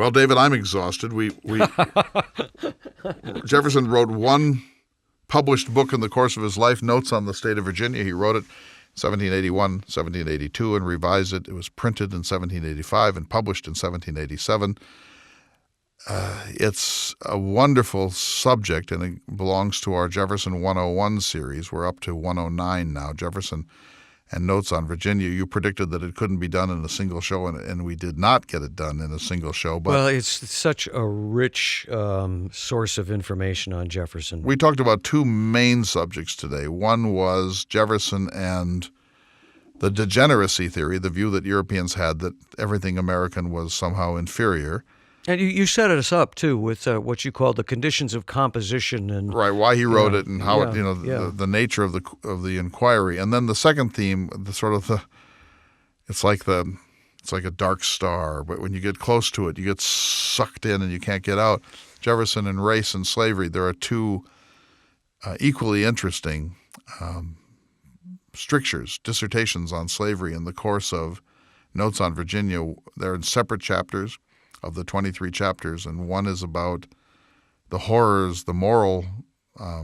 Well, David, I'm exhausted. Jefferson wrote one published book in the course of his life, Notes on the State of Virginia. He wrote it 1781, 1782, and revised it. It was printed in 1785 and published in 1787. It's a wonderful subject, and it belongs to our Jefferson 101 series. We're up to 109 now, Jefferson and Notes on Virginia. You predicted that it couldn't be done in a single show, and we did not get it done in a single show. But well, it's such a rich source of information on Jefferson. We talked about two main subjects today. One was Jefferson and the degeneracy theory, the view that Europeans had that everything American was somehow inferior. And you set us up, too, with what you call the conditions of composition. And right, why he wrote it and how the nature of the inquiry. And then the second theme, it's like a dark star, but when you get close to it, you get sucked in and you can't get out. Jefferson and race and slavery, there are two equally interesting strictures, dissertations on slavery in the course of Notes on Virginia. They're in separate chapters of the 23 chapters, and one is about the horrors, the moral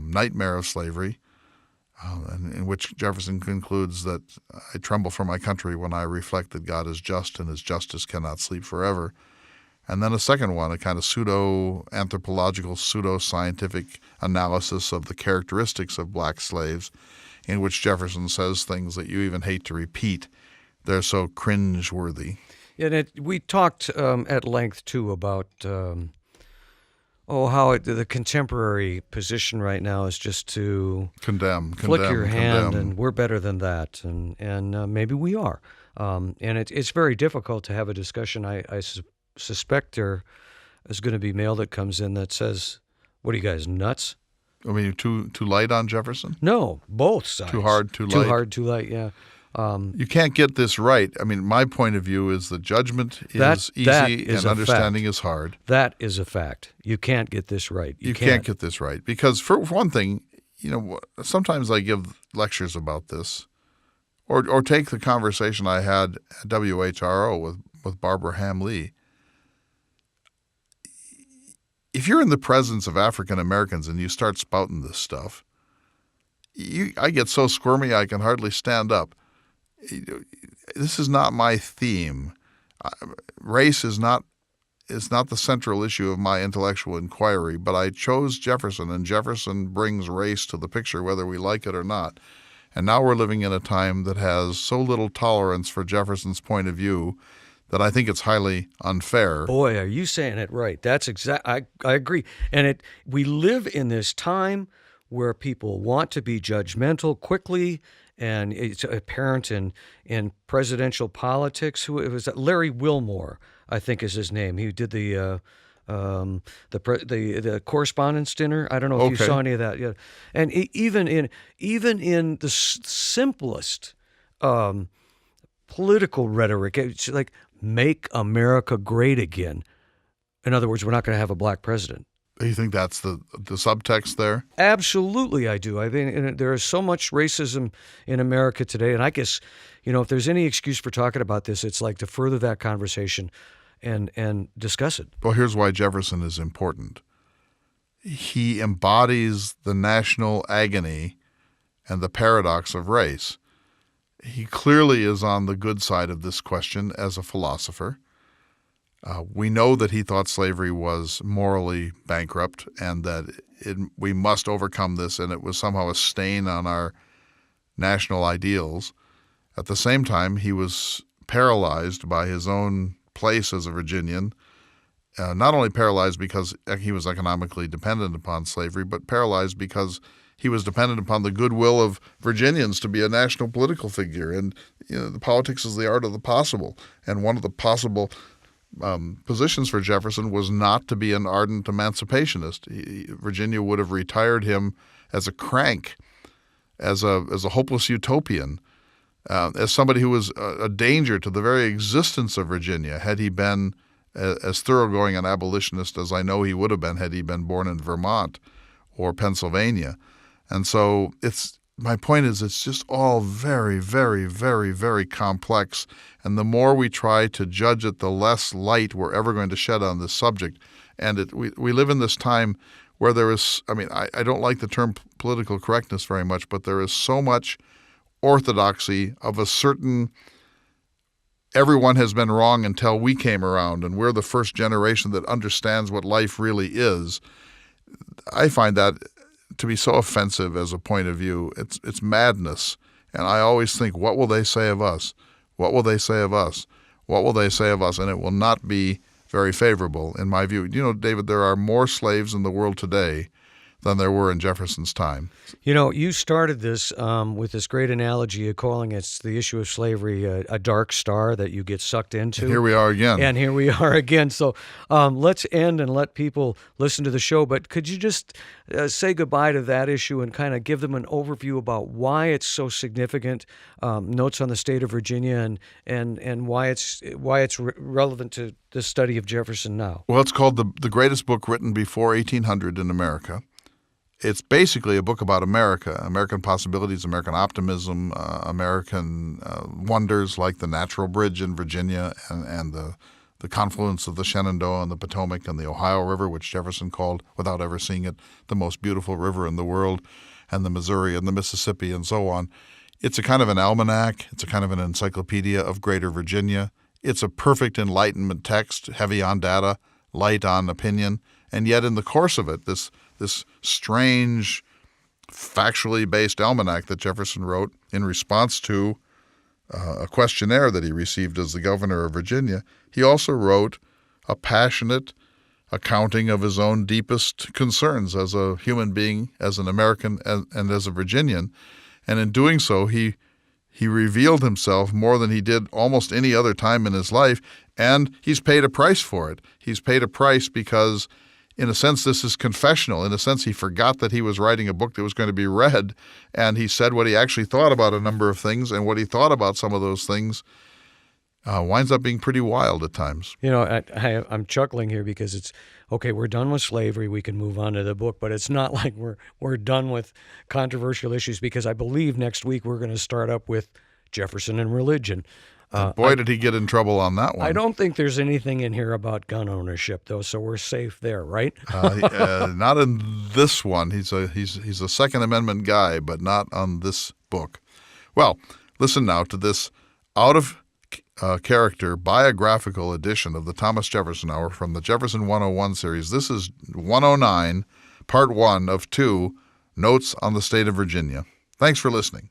nightmare of slavery, and in which Jefferson concludes that I tremble for my country when I reflect that God is just and his justice cannot sleep forever. And then a second one, a kind of pseudo-anthropological, pseudo-scientific analysis of the characteristics of black slaves, in which Jefferson says things that you even hate to repeat. They're so cringe-worthy. And we talked at length, too, about how the contemporary position right now is just to flick your hand, and we're better than that, and maybe we are. And it's very difficult to have a discussion. I suspect there is going to be mail that comes in that says, what are you guys, nuts? I mean, too light on Jefferson? No, both sides. Too hard, too light? Too hard, too light, yeah. You can't get this right. I mean, my point of view is that judgment is easy and understanding is hard. That is a fact. You can't get this right. You can't get this right. Because for one thing, sometimes I give lectures about this, or take the conversation I had at WHRO with Barbara Ham-Lee. If you're in the presence of African Americans and you start spouting this stuff, I get so squirmy I can hardly stand up. This is not my theme. Race is not the central issue of my intellectual inquiry, but I chose Jefferson, and Jefferson brings race to the picture whether we like it or not. And now we're living in a time that has so little tolerance for Jefferson's point of view that I think it's highly unfair. Boy, are you saying it right. That's I agree. And we live in this time where people want to be judgmental quickly, and it's apparent in presidential politics. It was Larry Wilmore, I think is his name. He did the correspondence dinner. I don't know if you saw any of that. Yeah, and even in the simplest political rhetoric, it's like make America great again. In other words, we're not going to have a black president. You think that's the subtext there? Absolutely, I do. I think there is so much racism in America today, and I guess, if there's any excuse for talking about this, it's like to further that conversation and discuss it. Well, here's why Jefferson is important. He embodies the national agony and the paradox of race. He clearly is on the good side of this question as a philosopher. We know that he thought slavery was morally bankrupt and that we must overcome this, and it was somehow a stain on our national ideals. At the same time, he was paralyzed by his own place as a Virginian, not only paralyzed because he was economically dependent upon slavery, but paralyzed because he was dependent upon the goodwill of Virginians to be a national political figure. And the politics is the art of the possible, and one of the possible positions for Jefferson was not to be an ardent emancipationist. Virginia would have retired him as a crank, as a hopeless utopian, as somebody who was a danger to the very existence of Virginia had he been as thoroughgoing an abolitionist as I know he would have been had he been born in Vermont or Pennsylvania. And so it's my point is it's just all very, very, very, very complex. And the more we try to judge it, the less light we're ever going to shed on this subject. And we live in this time where there is, I don't like the term political correctness very much, but there is so much orthodoxy of a certain, everyone has been wrong until we came around, and we're the first generation that understands what life really is. I find that to be so offensive as a point of view. It's madness. And I always think, what will they say of us? What will they say of us? What will they say of us? And it will not be very favorable, in my view. You know, David, there are more slaves in the world today than there were in Jefferson's time. You know, you started this with this great analogy of calling it the issue of slavery a dark star that you get sucked into. And here we are again. So let's end and let people listen to the show. But could you just say goodbye to that issue and kind of give them an overview about why it's so significant, notes on the state of Virginia, and why it's relevant to the study of Jefferson now? Well, it's called the greatest book written before 1800 in America. It's basically a book about America, American possibilities, American optimism, American wonders like the Natural Bridge in Virginia and the confluence of the Shenandoah and the Potomac and the Ohio River, which Jefferson called, without ever seeing it, the most beautiful river in the world, and the Missouri and the Mississippi and so on. It's a kind of an almanac. It's a kind of an encyclopedia of Greater Virginia. It's a perfect Enlightenment text, heavy on data, light on opinion, and yet in the course of it, this strange, factually based almanac that Jefferson wrote in response to a questionnaire that he received as the governor of Virginia, he also wrote a passionate accounting of his own deepest concerns as a human being, as an American, and as a Virginian. And in doing so, he revealed himself more than he did almost any other time in his life, and he's paid a price for it. He's paid a price because, in a sense, this is confessional. In a sense, he forgot that he was writing a book that was going to be read, and he said what he actually thought about a number of things, and what he thought about some of those things winds up being pretty wild at times. You know, I'm chuckling here because it's, okay, we're done with slavery, we can move on to the book, but it's not like we're done with controversial issues, because I believe next week we're going to start up with Jefferson and religion. Boy, did he get in trouble on that one. I don't think there's anything in here about gun ownership, though, so we're safe there, right? Not in this one. He's a Second Amendment guy, but not on this book. Well, listen now to this out-of-character biographical edition of the Thomas Jefferson Hour from the Jefferson 101 series. This is 109, part 1 of 2, Notes on the State of Virginia. Thanks for listening.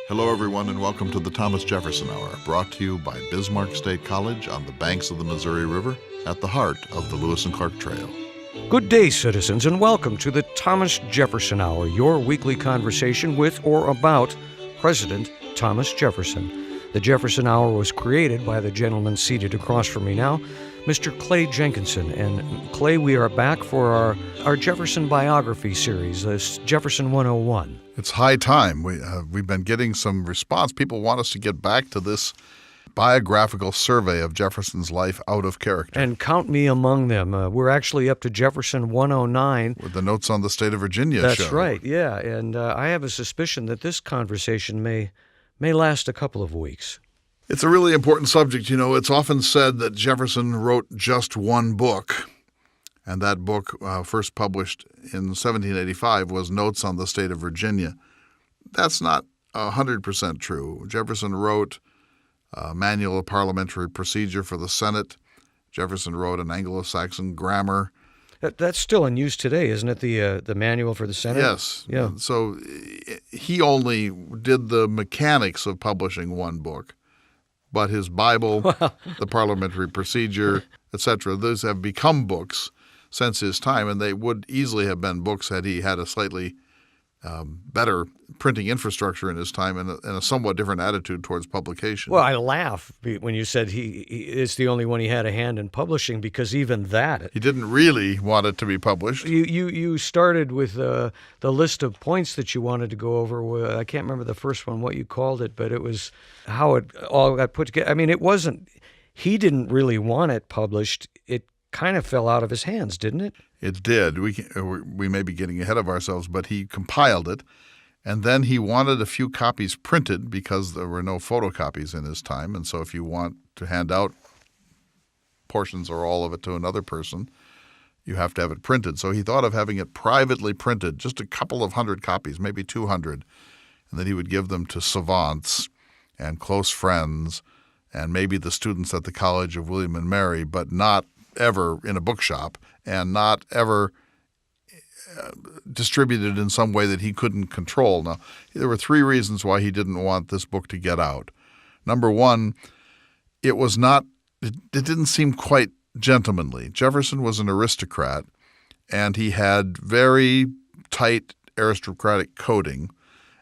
Hello, everyone, and welcome to the Thomas Jefferson Hour, brought to you by Bismarck State College on the banks of the Missouri River at the heart of the Lewis and Clark Trail. Good day, citizens, and welcome to the Thomas Jefferson Hour, your weekly conversation with or about President Thomas Jefferson. The Jefferson Hour was created by the gentleman seated across from me now, Mr. Clay Jenkinson. And Clay, we are back for our Jefferson biography series, this Jefferson 101. It's high time. We've been getting some response. People want us to get back to this biographical survey of Jefferson's life out of character. And count me among them. We're actually up to Jefferson 109. With the Notes on the State of Virginia show. That's right, yeah. And I have a suspicion that this conversation may last a couple of weeks. It's a really important subject. You know, it's often said that Jefferson wrote just one book, and that book, first published in 1785, was Notes on the State of Virginia. That's not 100% true. Jefferson wrote a Manual of Parliamentary Procedure for the Senate. Jefferson wrote an Anglo-Saxon grammar. That's still in use today, isn't it, the Manual for the Senate? Yes. Yeah. So he only did the mechanics of publishing one book. But his Bible, the Parliamentary Procedure, etc., those have become books since his time, and they would easily have been books had he had a slightly better printing infrastructure in his time and a somewhat different attitude towards publication. Well, I laugh when you said he is the only one he had a hand in publishing, because even that... He didn't really want it to be published. You started with the list of points that you wanted to go over. I can't remember the first one, what you called it, but it was how it all got put together. I mean, it wasn't... He didn't really want it published. It kind of fell out of his hands, didn't it? It did. We may be getting ahead of ourselves, but he compiled it, And then he wanted a few copies printed because there were no photocopies in his time. And so if you want to hand out portions or all of it to another person, you have to have it printed. So he thought of having it privately printed, just a couple of hundred copies, maybe 200, and then he would give them to savants and close friends and maybe the students at the College of William and Mary, but not ever in a bookshop and not ever distributed in some way that he couldn't control. Now, there were three reasons why he didn't want this book to get out. Number one, it didn't seem quite gentlemanly. Jefferson was an aristocrat, and he had very tight aristocratic coding.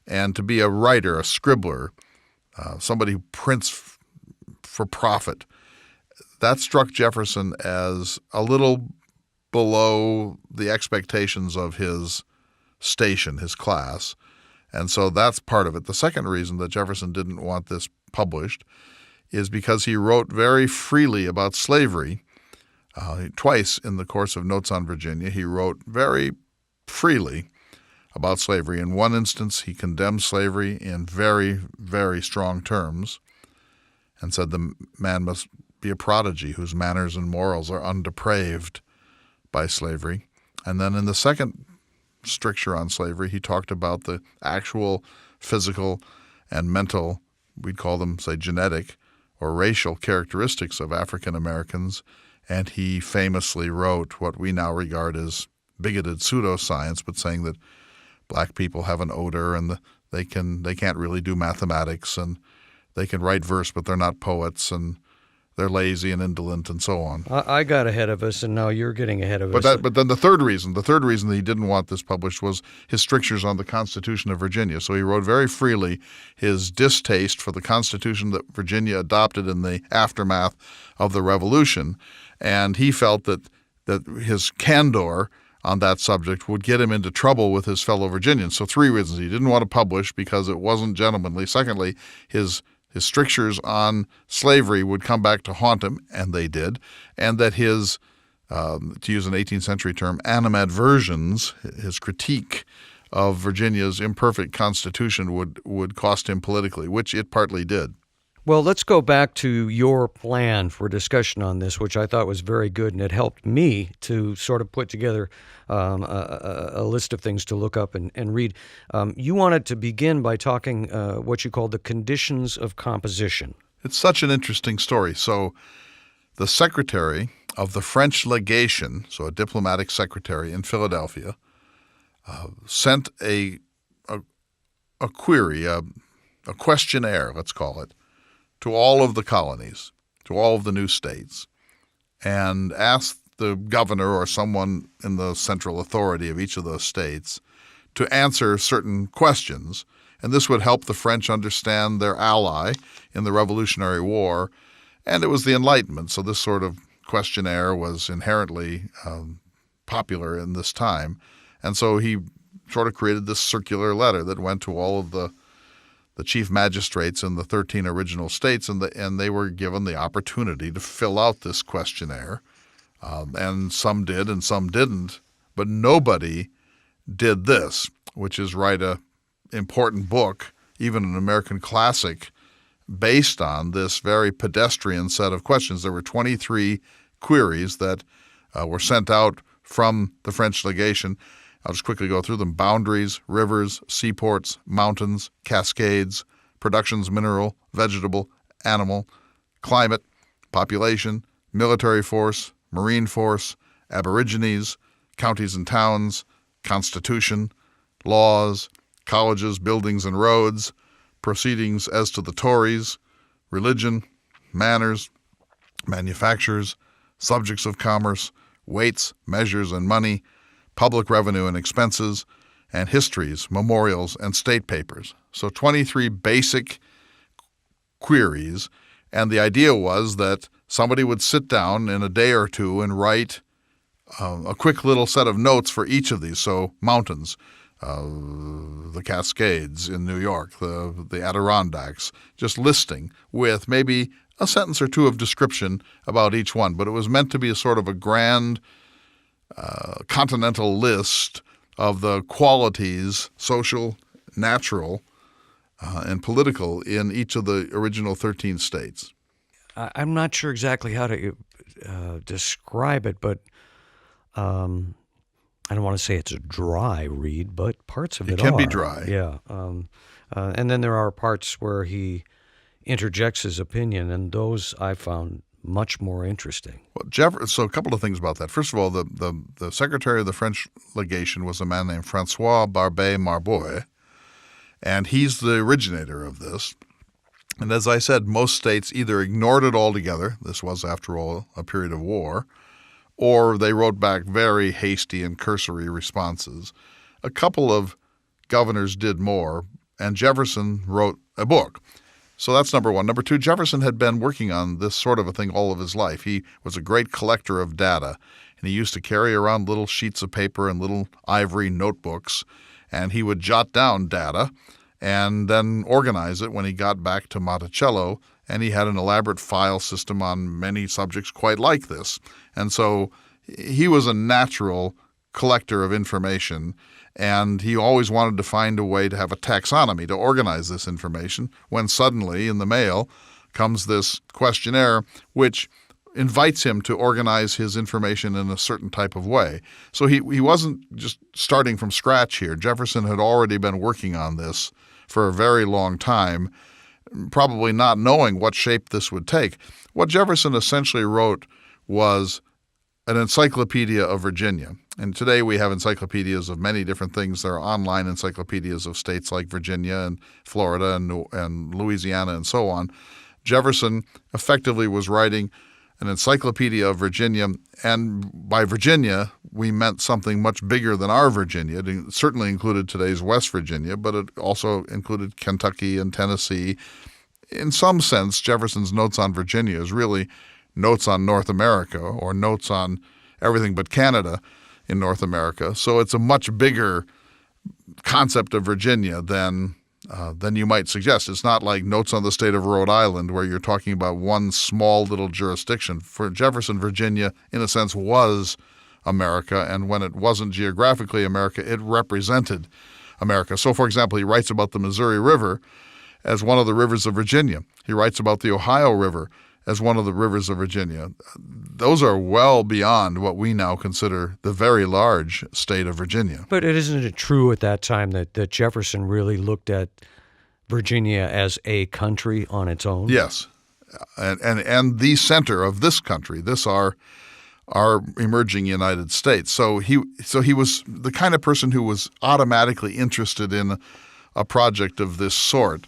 And to be a writer, a scribbler, somebody who prints for profit, that struck Jefferson as a little below the expectations of his station, his class. And so that's part of it. The second reason that Jefferson didn't want this published is because he wrote very freely about slavery. Twice in the course of Notes on Virginia, he wrote very freely about slavery. In one instance, he condemned slavery in very, very strong terms and said the man must be a prodigy whose manners and morals are undepraved by slavery. And then in the second stricture on slavery, he talked about the actual physical and mental, we'd call them, say, genetic or racial characteristics of African Americans. And he famously wrote what we now regard as bigoted pseudoscience, but saying that black people have an odor and they can't really do mathematics and they can write verse, but they're not poets, and they're lazy and indolent and so on. I got ahead of us, and now you're getting ahead of us. But then the third reason that he didn't want this published was his strictures on the Constitution of Virginia. So he wrote very freely his distaste for the Constitution that Virginia adopted in the aftermath of the Revolution, and he felt that his candor on that subject would get him into trouble with his fellow Virginians. So three reasons. He didn't want to publish because it wasn't gentlemanly. Secondly, his strictures on slavery would come back to haunt him, and they did, and that his, to use an 18th century term, animadversions, his critique of Virginia's imperfect constitution would cost him politically, which it partly did. Well, let's go back to your plan for discussion on this, which I thought was very good, and it helped me to sort of put together a list of things to look up and read. You wanted to begin by talking what you called the conditions of composition. It's such an interesting story. So the secretary of the French Legation, so a diplomatic secretary in Philadelphia, sent a query, a questionnaire, let's call it, to all of the colonies, to all of the new states, and asked the governor or someone in the central authority of each of those states to answer certain questions. And this would help the French understand their ally in the Revolutionary War. And it was the Enlightenment, so this sort of questionnaire was inherently popular in this time. And so he sort of created this circular letter that went to all of the chief magistrates in the 13 original states, and they were given the opportunity to fill out this questionnaire. And some did and some didn't, but nobody did this, which is write an important book, even an American classic, based on this very pedestrian set of questions. There were 23 queries that were sent out from the French legation. I'll just quickly go through them. Boundaries, rivers, seaports, mountains, cascades, productions, mineral, vegetable, animal, climate, population, military force, marine force, aborigines, counties and towns, constitution, laws, colleges, buildings and roads, proceedings as to the Tories, religion, manners, manufactures, subjects of commerce, weights, measures, and money, public revenue and expenses, and histories, memorials, and state papers. So 23 basic queries, and the idea was that somebody would sit down in a day or two and write a quick little set of notes for each of these. So mountains, the Cascades in New York, the Adirondacks, just listing with maybe a sentence or two of description about each one. But it was meant to be a sort of a grand continental list of the qualities, social, natural and political in each of the original 13 states. I'm not sure exactly how to describe it, but I don't want to say it's a dry read, but parts of it can are. be dry. Yeah. And then there are parts where he interjects his opinion, and those I found much more interesting. Well, so a couple of things about that. First of all, the secretary of the French legation was a man named Francois Barbé Marbois, and he's the originator of this. And as I said, most states either ignored it altogether — this was, after all, a period of war — or they wrote back very hasty and cursory responses. A couple of governors did more, and Jefferson wrote a book. So that's number one. Number two, Jefferson had been working on this sort of a thing all of his life. He was a great collector of data, and he used to carry around little sheets of paper and little ivory notebooks, and he would jot down data and then organize it when he got back to Monticello, and he had an elaborate file system on many subjects quite like this. And so he was a natural collector of information, and he always wanted to find a way to have a taxonomy to organize this information, when suddenly in the mail comes this questionnaire which invites him to organize his information in a certain type of way. So he wasn't just starting from scratch here. Jefferson had already been working on this for a very long time, probably not knowing what shape this would take. What Jefferson essentially wrote was an Encyclopedia of Virginia. And today we have encyclopedias of many different things. There are online encyclopedias of states like Virginia and Florida and Louisiana and so on. Jefferson effectively was writing an Encyclopedia of Virginia, and by Virginia, we meant something much bigger than our Virginia. It certainly included today's West Virginia, but it also included Kentucky and Tennessee. In some sense, Jefferson's Notes on Virginia is really notes on North America, or notes on everything but Canada in North America. So it's a much bigger concept of Virginia than you might suggest. It's not like Notes on the State of Rhode Island, where you're talking about one small little jurisdiction. For Jefferson, Virginia, in a sense, was America, and when it wasn't geographically America, it represented America. So, for example, he writes about the Missouri River as one of the rivers of Virginia. He writes about the Ohio River as one of the rivers of Virginia. Those are well beyond what we now consider the very large state of Virginia. But isn't it true at that time that Jefferson really looked at Virginia as a country on its own? Yes, and the center of this country, our emerging United States. So he was the kind of person who was automatically interested in a project of this sort.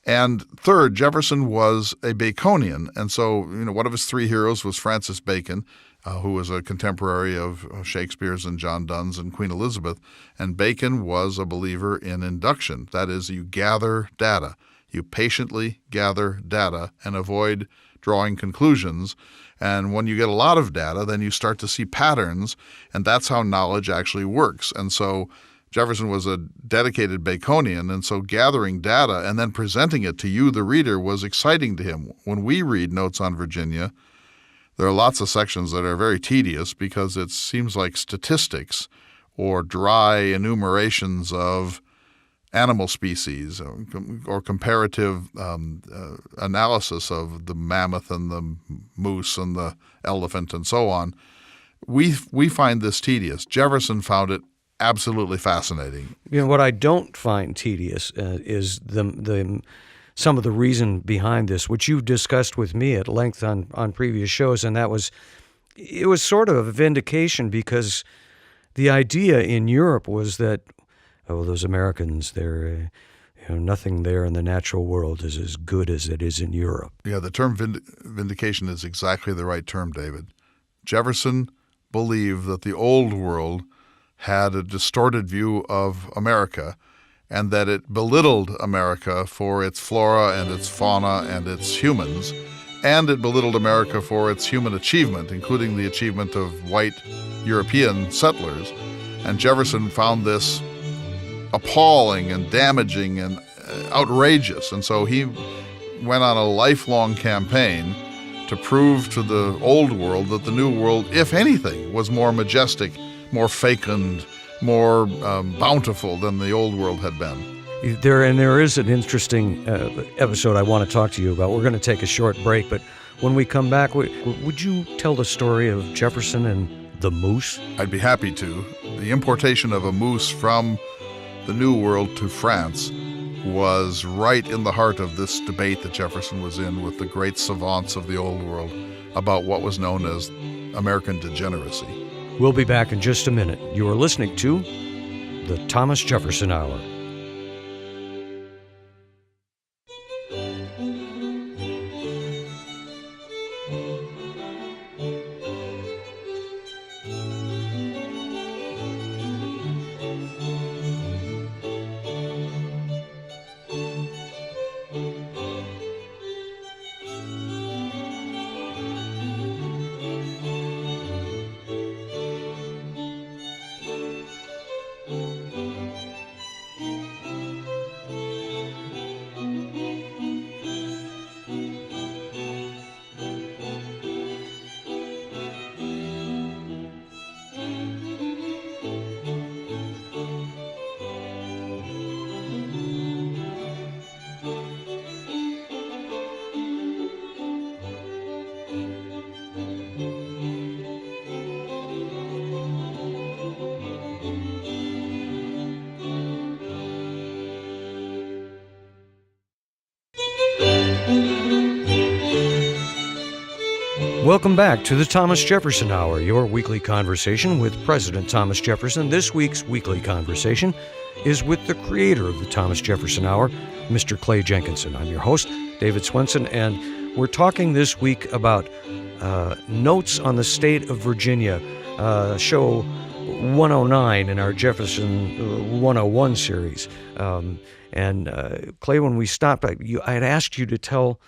And third, Jefferson was a Baconian, and so one of his three heroes was Francis Bacon, who was a contemporary of Shakespeare's and John Donne's and Queen Elizabeth. And Bacon was a believer in induction. That is, you gather data. You patiently gather data and avoid drawing conclusions. And when you get a lot of data, then you start to see patterns, and that's how knowledge actually works. And so Jefferson was a dedicated Baconian, and so gathering data and then presenting it to you, the reader, was exciting to him. When we read Notes on Virginia, there are lots of sections that are very tedious because it seems like statistics or dry enumerations of animal species or comparative analysis of the mammoth and the moose and the elephant and so on. We find this tedious. Jefferson found it absolutely fascinating. What I don't find tedious is some of the reason behind this, which you've discussed with me at length on previous shows, and it was sort of a vindication, because the idea in Europe was that, those Americans, they're nothing there in the natural world is as good as it is in Europe. Yeah, the term vindication is exactly the right term, David. Jefferson believed that the old world had a distorted view of America, and that it belittled America for its flora and its fauna and its humans, and it belittled America for its human achievement, including the achievement of white European settlers. And Jefferson found this appalling and damaging and outrageous, and so he went on a lifelong campaign to prove to the old world that the new world, if anything, was more majestic, more fecund, more bountiful than the old world had been. There is an interesting episode I want to talk to you about. We're going to take a short break, but when we come back, would you tell the story of Jefferson and the moose? I'd be happy to. The importation of a moose from the New World to France was right in the heart of this debate that Jefferson was in with the great savants of the Old World about what was known as American degeneracy. We'll be back in just a minute. You are listening to the Thomas Jefferson Hour. Welcome back to the Thomas Jefferson Hour, your weekly conversation with President Thomas Jefferson. This week's weekly conversation is with the creator of the Thomas Jefferson Hour, Mr. Clay Jenkinson. I'm your host, David Swenson, and we're talking this week about Notes on the State of Virginia, show 109 in our Jefferson 101 series. Clay, when we stopped, I had asked you to tell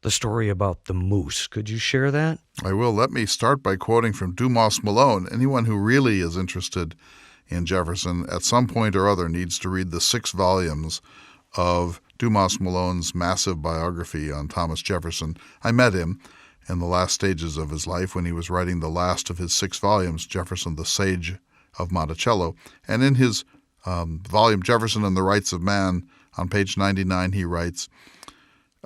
the story about the moose. Could you share that? I will. Let me start by quoting from Dumas Malone. Anyone who really is interested in Jefferson at some point or other needs to read the 6 volumes of Dumas Malone's massive biography on Thomas Jefferson. I met him in the last stages of his life when he was writing the last of his 6 volumes, Jefferson the Sage of Monticello. And in his volume, Jefferson and the Rights of Man, on page 99, he writes,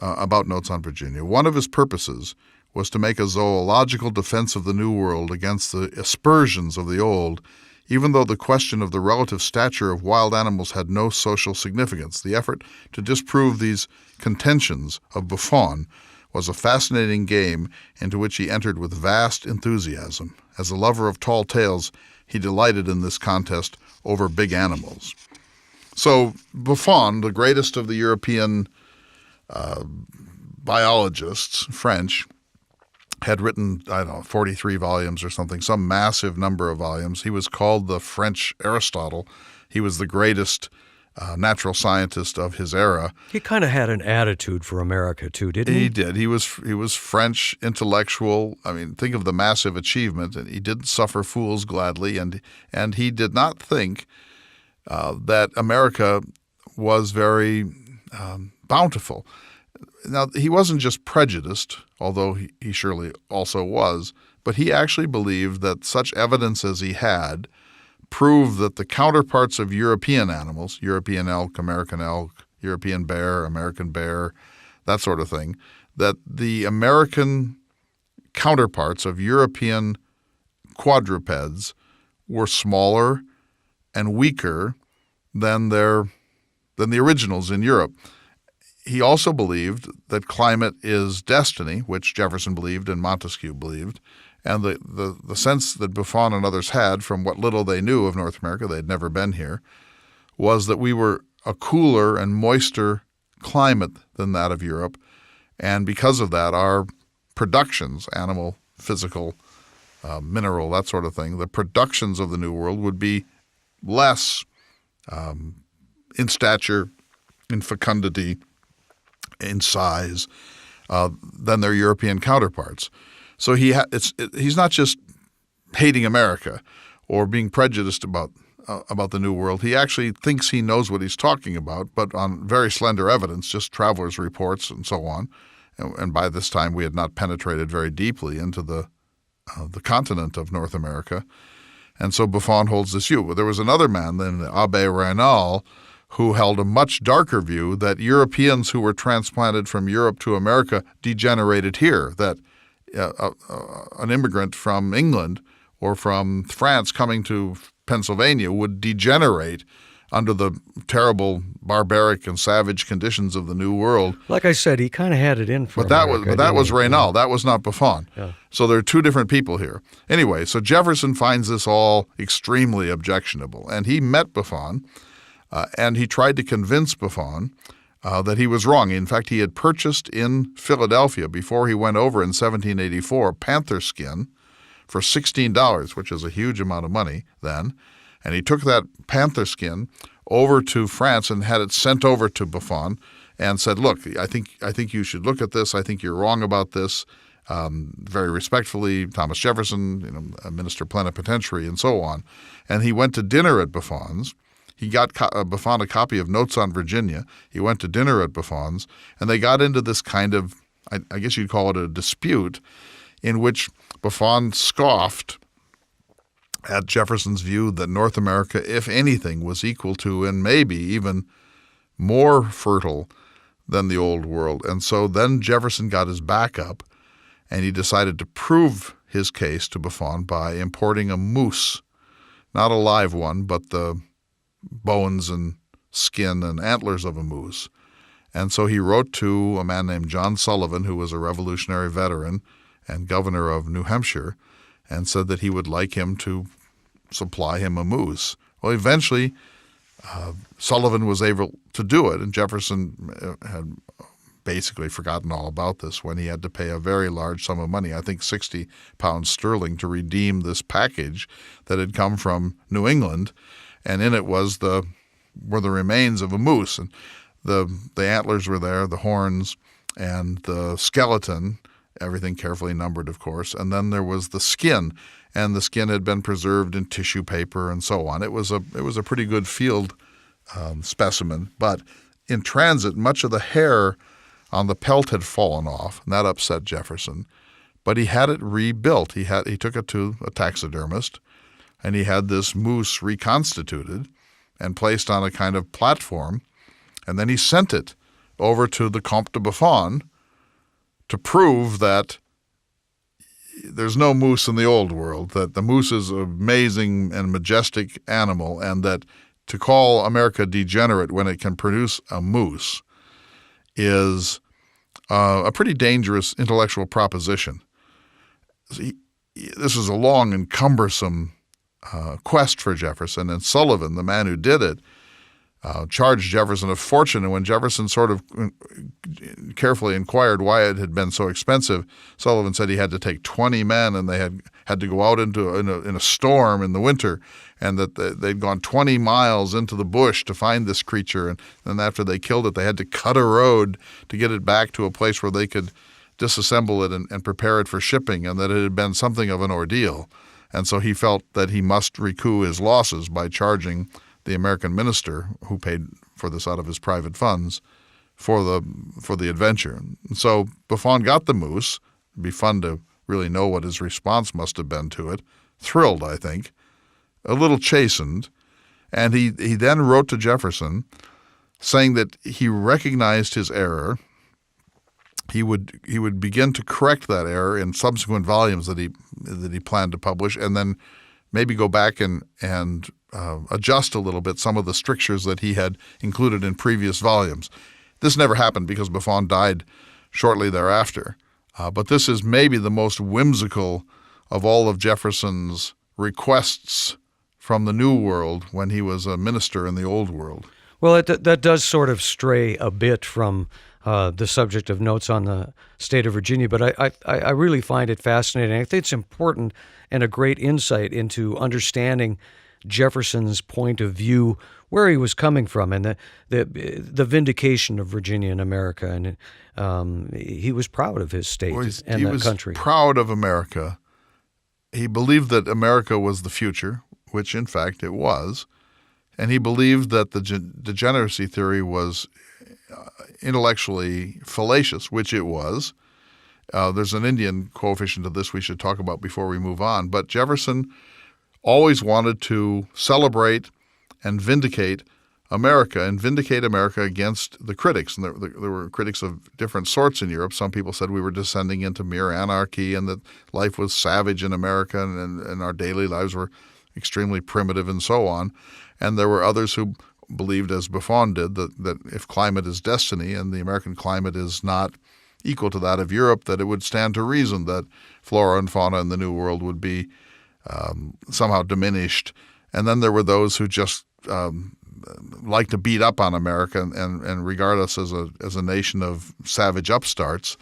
about Notes on Virginia. One of his purposes was to make a zoological defense of the New World against the aspersions of the Old, even though the question of the relative stature of wild animals had no social significance. The effort to disprove these contentions of Buffon was a fascinating game into which he entered with vast enthusiasm. As a lover of tall tales, he delighted in this contest over big animals. So Buffon, the greatest of the European biologists, French, had written, 43 volumes or something, some massive number of volumes. He was called the French Aristotle. He was the greatest natural scientist of his era. He kind of had an attitude for America too, didn't he? He did. He was French intellectual. I mean, think of the massive achievement. And he didn't suffer fools gladly, and he did not think that America was very bountiful. Now, he wasn't just prejudiced, although he surely also was, but he actually believed that such evidence as he had proved that the counterparts of European animals, European elk, European bear, American bear, that sort of thing, that the American counterparts of European quadrupeds were smaller and weaker than the originals in Europe. He also believed that climate is destiny, which Jefferson believed and Montesquieu believed, and the sense that Buffon and others had from what little they knew of North America, they'd never been here, was that we were a cooler and moister climate than that of Europe, and because of that, our productions, animal, physical, mineral, that sort of thing, the productions of the New World would be less in stature, in fecundity, in size than their European counterparts. So he's not just hating America or being prejudiced about the New World. He actually thinks he knows what he's talking about, but on very slender evidence, just travelers' reports and so on. And by this time, we had not penetrated very deeply into the continent of North America. And so Buffon holds this view. But there was another man, then the Abbé Raynal, who held a much darker view that Europeans who were transplanted from Europe to America degenerated here, that an immigrant from England or from France coming to Pennsylvania would degenerate under the terrible, barbaric, and savage conditions of the New World. Like I said, he kind of had it in for America. But that was Raynal. That was not Buffon. Yeah. So there are two different people here. Anyway, so Jefferson finds this all extremely objectionable, and he met Buffon, and he tried to convince Buffon that he was wrong. In fact, he had purchased in Philadelphia, before he went over in 1784, panther skin for $16, which is a huge amount of money then. And he took that panther skin over to France and had it sent over to Buffon and said, look, I think you should look at this. I think you're wrong about this. Very respectfully, Thomas Jefferson, a minister plenipotentiary, and so on. And he went to dinner at Buffon's. He got Buffon a copy of Notes on Virginia. He went to dinner at Buffon's, and they got into this kind of, I guess you'd call it a dispute, in which Buffon scoffed at Jefferson's view that North America, if anything, was equal to and maybe even more fertile than the Old World. And so then Jefferson got his back up, and he decided to prove his case to Buffon by importing a moose, not a live one, but the bones and skin and antlers of a moose. And so he wrote to a man named John Sullivan, who was a Revolutionary veteran and governor of New Hampshire, and said that he would like him to supply him a moose. Well, eventually, Sullivan was able to do it, and Jefferson had basically forgotten all about this when he had to pay a very large sum of money, I think 60 pounds sterling, to redeem this package that had come from New England, and in it were the remains of a moose. And the antlers were there, the horns, and the skeleton, everything carefully numbered, of course. And then there was the skin, and the skin had been preserved in tissue paper and so on. It was a pretty good field specimen. But in transit, much of the hair on the pelt had fallen off, and that upset Jefferson. But he had it rebuilt. He took it to a taxidermist, and he had this moose reconstituted and placed on a kind of platform, and then he sent it over to the Comte de Buffon to prove that there's no moose in the Old World, that the moose is an amazing and majestic animal, and that to call America degenerate when it can produce a moose is a pretty dangerous intellectual proposition. This was a long and cumbersome quest for Jefferson, and Sullivan, the man who did it, charged Jefferson a fortune. And when Jefferson sort of carefully inquired why it had been so expensive, Sullivan said he had to take 20 men, and they had to go out in a storm in the winter, and that they'd gone 20 miles into the bush to find this creature. And then after they killed it, they had to cut a road to get it back to a place where they could disassemble it and prepare it for shipping, and that it had been something of an ordeal. And so he felt that he must recoup his losses by charging the American minister, who paid for this out of his private funds, for the adventure. And so Buffon got the moose. It'd be fun to really know what his response must have been to it. Thrilled, I think, a little chastened. And he then wrote to Jefferson saying that he recognized his error. He would begin to correct that error in subsequent volumes that he planned to publish, and then maybe go back and adjust a little bit some of the strictures that he had included in previous volumes. This never happened because Buffon died shortly thereafter. But this is maybe the most whimsical of all of Jefferson's requests from the New World when he was a minister in the Old World. Well, that does sort of stray a bit from the subject of Notes on the State of Virginia, but I really find it fascinating. I think it's important and a great insight into understanding Jefferson's point of view, where he was coming from, and the vindication of Virginia and America. And he was proud of his state and the country. He was proud of America. He believed that America was the future, which in fact it was. And he believed that the degeneracy theory was intellectually fallacious, which it was. There's an Indian coefficient to this we should talk about before we move on. But Jefferson always wanted to celebrate and vindicate America and vindicate America against the critics. And there were critics of different sorts in Europe. Some people said we were descending into mere anarchy and that life was savage in America and our daily lives were extremely primitive and so on. And there were others who believed, as Buffon did, that if climate is destiny and the American climate is not equal to that of Europe, that it would stand to reason that flora and fauna in the New World would be somehow diminished. And then there were those who just like to beat up on America and regard us as a nation of savage upstarts.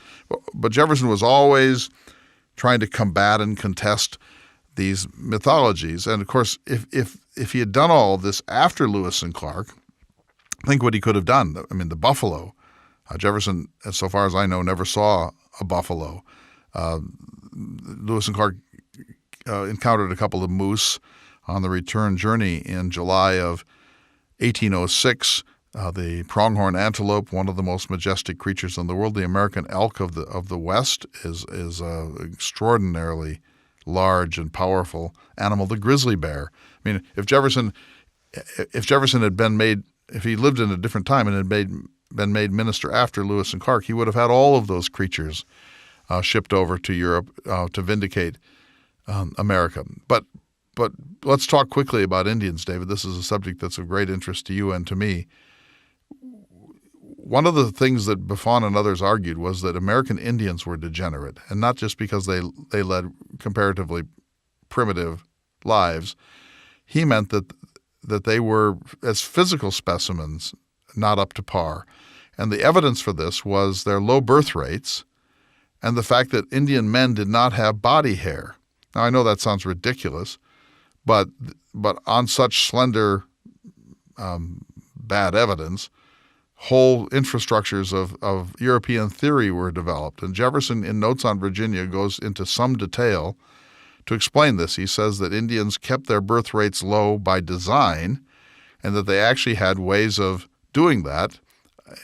But Jefferson was always trying to combat and contest these mythologies. And of course, if he had done all of this after Lewis and Clark, think what he could have done. I mean, the buffalo. Jefferson, so far as I know, never saw a buffalo. Lewis and Clark encountered a couple of moose on the return journey in July of 1806. The pronghorn antelope, one of the most majestic creatures in the world. The American elk of the West is extraordinarily large and powerful animal. The grizzly bear. I mean, if Jefferson had been made, if he lived in a different time and had been made minister after Lewis and Clark, he would have had all of those creatures shipped over to Europe to vindicate America. But let's talk quickly about Indians, David. This is a subject that's of great interest to you and to me. One of the things that Buffon and others argued was that American Indians were degenerate, and not just because they led comparatively primitive lives. He meant that they were, as physical specimens, not up to par. And the evidence for this was their low birth rates and the fact that Indian men did not have body hair. Now, I know that sounds ridiculous, but on such slender bad evidence, whole infrastructures of European theory were developed. And Jefferson, in Notes on Virginia, goes into some detail to explain this. He says that Indians kept their birth rates low by design and that they actually had ways of doing that,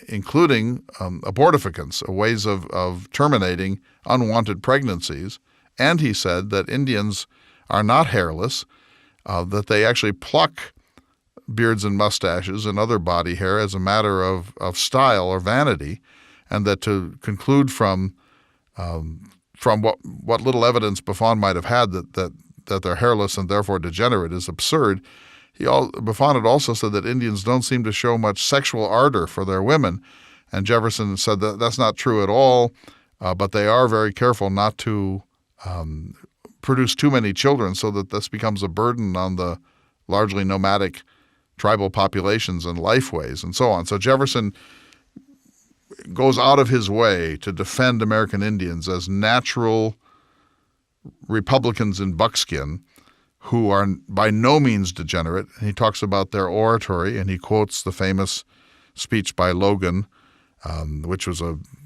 including abortificants, ways of terminating unwanted pregnancies. And he said that Indians are not hairless, that they actually pluck beards and mustaches and other body hair as a matter of style or vanity, and that to conclude from what little evidence Buffon might have had that they're hairless and therefore degenerate is absurd. Buffon had also said that Indians don't seem to show much sexual ardor for their women, and Jefferson said that that's not true at all, but they are very careful not to produce too many children so that this becomes a burden on the largely nomadic tribal populations and lifeways and so on. So Jefferson goes out of his way to defend American Indians as natural Republicans in buckskin who are by no means degenerate. He talks about their oratory, and he quotes the famous speech by Logan, which was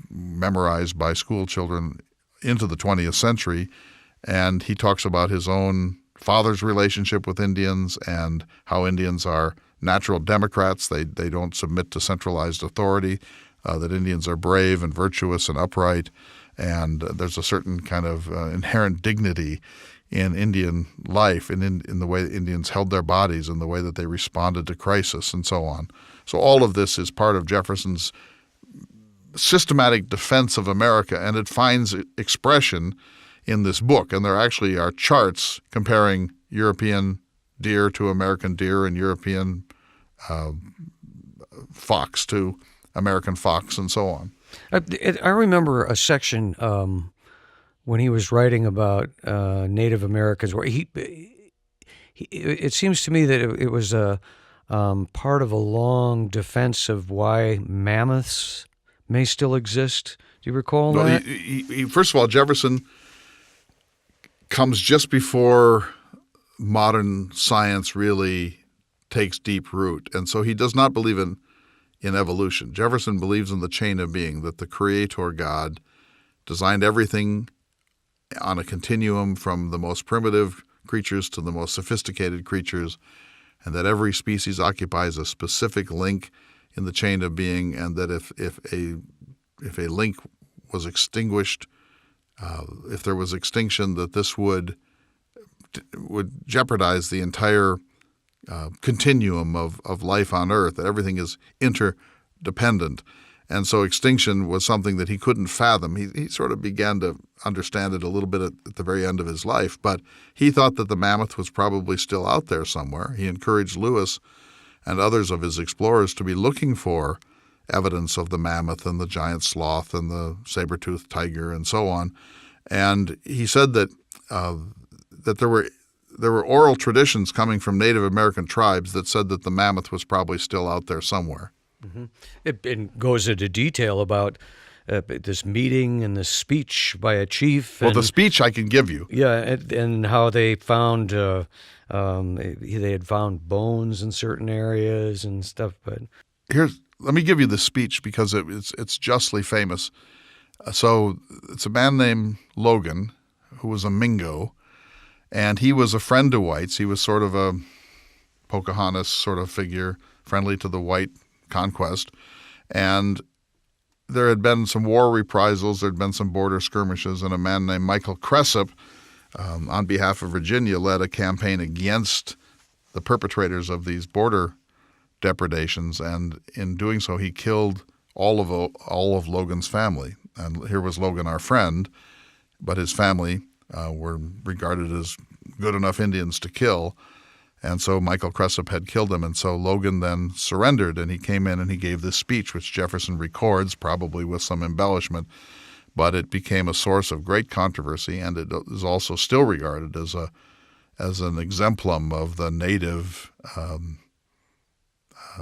memorized by school children into the 20th century. And he talks about his own father's relationship with Indians and how Indians are natural democrats. They don't submit to centralized authority, that Indians are brave and virtuous and upright, and there's a certain kind of inherent dignity in Indian life and in the way Indians held their bodies and the way that they responded to crisis and so on. So all of this is part of Jefferson's systematic defense of America, and it finds expression in this book. And there actually are charts comparing European deer to American deer and European fox to American fox and so on. I remember a section when he was writing about Native Americans where it seems to me that it was a part of a long defense of why mammoths may still exist. Do you recall that? First of all, Jefferson comes just before modern science really takes deep root. And so he does not believe in evolution. Jefferson believes in the chain of being, that the Creator God designed everything on a continuum from the most primitive creatures to the most sophisticated creatures, and that every species occupies a specific link in the chain of being, and that if a link was extinguished, if there was extinction, that this would jeopardize the entire continuum of life on Earth, that everything is interdependent. And so extinction was something that he couldn't fathom. He sort of began to understand it a little bit at the very end of his life, but he thought that the mammoth was probably still out there somewhere. He encouraged Lewis and others of his explorers to be looking for evidence of the mammoth and the giant sloth and the saber-toothed tiger and so on. And he said that that there were oral traditions coming from Native American tribes that said that the mammoth was probably still out there somewhere. Mm-hmm. It goes into detail about this meeting and this speech by a chief. Well, the speech I can give you. Yeah, and how they found they had found bones in certain areas and stuff. But let me give you the speech because it's justly famous. So it's a man named Logan who was a Mingo, and he was a friend to whites. He was sort of a Pocahontas sort of figure, friendly to the white conquest. And there had been some war reprisals. There had been some border skirmishes, and a man named Michael Cressup, on behalf of Virginia, led a campaign against the perpetrators of these border depredations. And in doing so, he killed all of Logan's family. And here was Logan, our friend, but his family were regarded as good enough Indians to kill. And so Michael Cressup had killed him, and so Logan then surrendered, and he came in and he gave this speech, which Jefferson records, probably with some embellishment, but it became a source of great controversy, and it is also still regarded as an exemplum of the native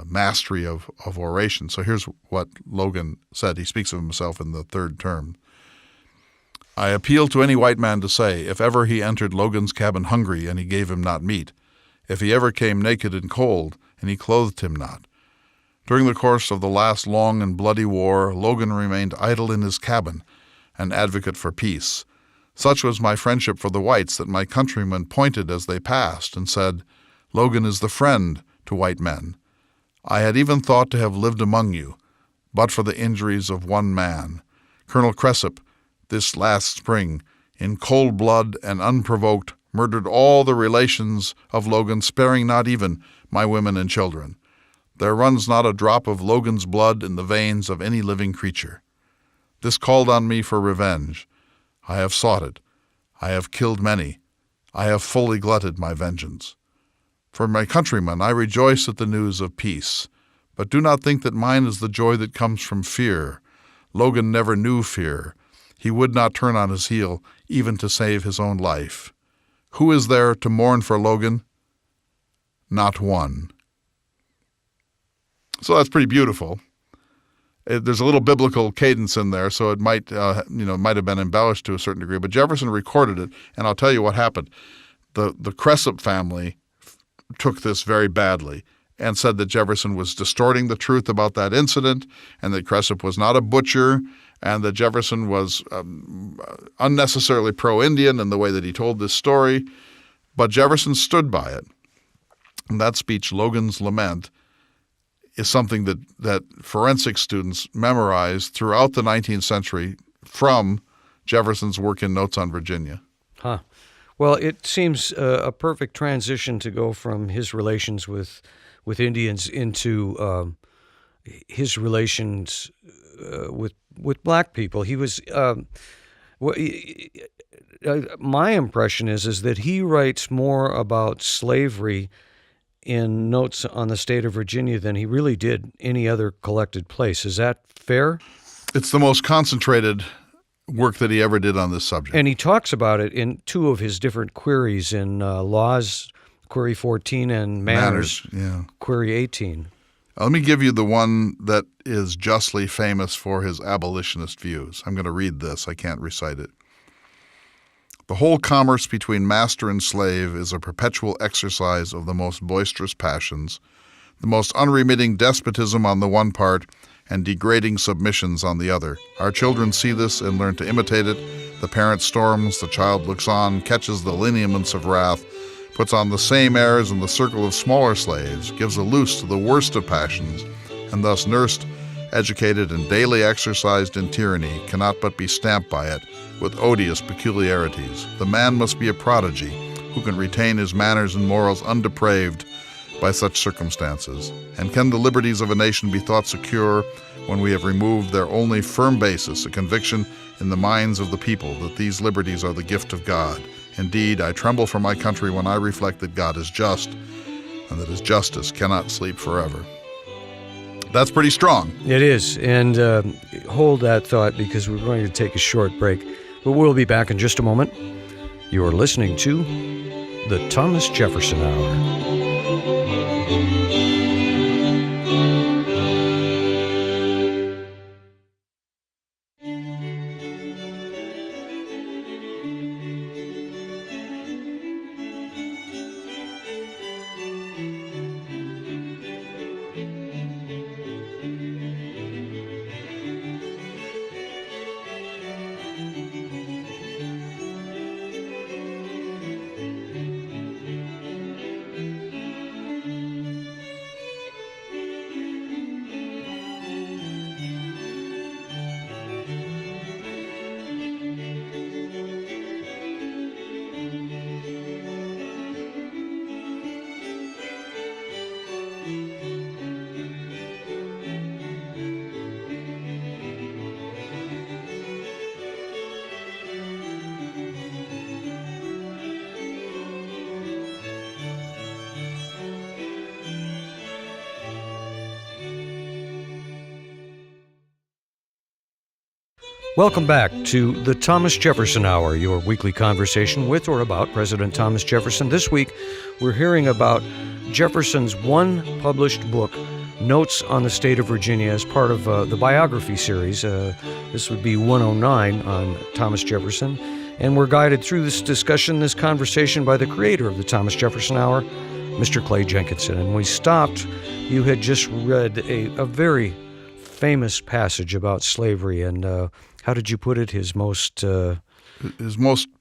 mastery of oration. So here's what Logan said. He speaks of himself in the third term. I appeal to any white man to say, if ever he entered Logan's cabin hungry and he gave him not meat, if he ever came naked and cold, and he clothed him not. During the course of the last long and bloody war, Logan remained idle in his cabin, an advocate for peace. Such was my friendship for the whites that my countrymen pointed as they passed and said, Logan is the friend to white men. I had even thought to have lived among you, but for the injuries of one man, Colonel Cressup, this last spring, in cold blood and unprovoked, murdered all the relations of Logan, sparing not even my women and children. There runs not a drop of Logan's blood in the veins of any living creature. This called on me for revenge. I have sought it. I have killed many. I have fully glutted my vengeance. For my countrymen, I rejoice at the news of peace, but do not think that mine is the joy that comes from fear. Logan never knew fear. He would not turn on his heel, even to save his own life. Who is there to mourn for Logan? Not one. So that's pretty beautiful. There's a little biblical cadence in there, so it might have been embellished to a certain degree. But Jefferson recorded it, and I'll tell you what happened. The Cressup family took this very badly and said that Jefferson was distorting the truth about that incident, and that Cressup was not a butcher, and that Jefferson was unnecessarily pro-Indian in the way that he told this story. But Jefferson stood by it. And that speech, Logan's Lament, is something that forensic students memorized throughout the 19th century from Jefferson's work in Notes on Virginia. Huh. Well, it seems a perfect transition to go from his relations with Indians into his relations with black people. He was my impression is that he writes more about slavery in Notes on the State of Virginia than he really did any other collected place. Is that fair? It's the most concentrated work that he ever did on this subject. And he talks about it in two of his different queries, in Laws, Query 14, and Manners, Query 18. Let me give you the one that is justly famous for his abolitionist views. I'm going to read this. I can't recite it. The whole commerce between master and slave is a perpetual exercise of the most boisterous passions, the most unremitting despotism on the one part, and degrading submissions on the other. Our children see this and learn to imitate it. The parent storms, the child looks on, catches the lineaments of wrath, puts on the same airs in the circle of smaller slaves, gives a loose to the worst of passions, and thus nursed, educated, and daily exercised in tyranny, cannot but be stamped by it with odious peculiarities. The man must be a prodigy who can retain his manners and morals undepraved, by such circumstances? And can the liberties of a nation be thought secure when we have removed their only firm basis, a conviction in the minds of the people that these liberties are the gift of God? Indeed, I tremble for my country when I reflect that God is just, and that his justice cannot sleep forever. That's pretty strong. It is. And hold that thought, because we're going to take a short break. But we'll be back in just a moment. You are listening to the Thomas Jefferson Hour. Welcome back to the Thomas Jefferson Hour, your weekly conversation with or about President Thomas Jefferson. This week, we're hearing about Jefferson's one published book, Notes on the State of Virginia, as part of the biography series. This would be 109 on Thomas Jefferson. And we're guided through this discussion, this conversation, by the creator of the Thomas Jefferson Hour, Mr. Clay Jenkinson. And we stopped, you had just read a very famous passage about slavery, and how did you put it? His most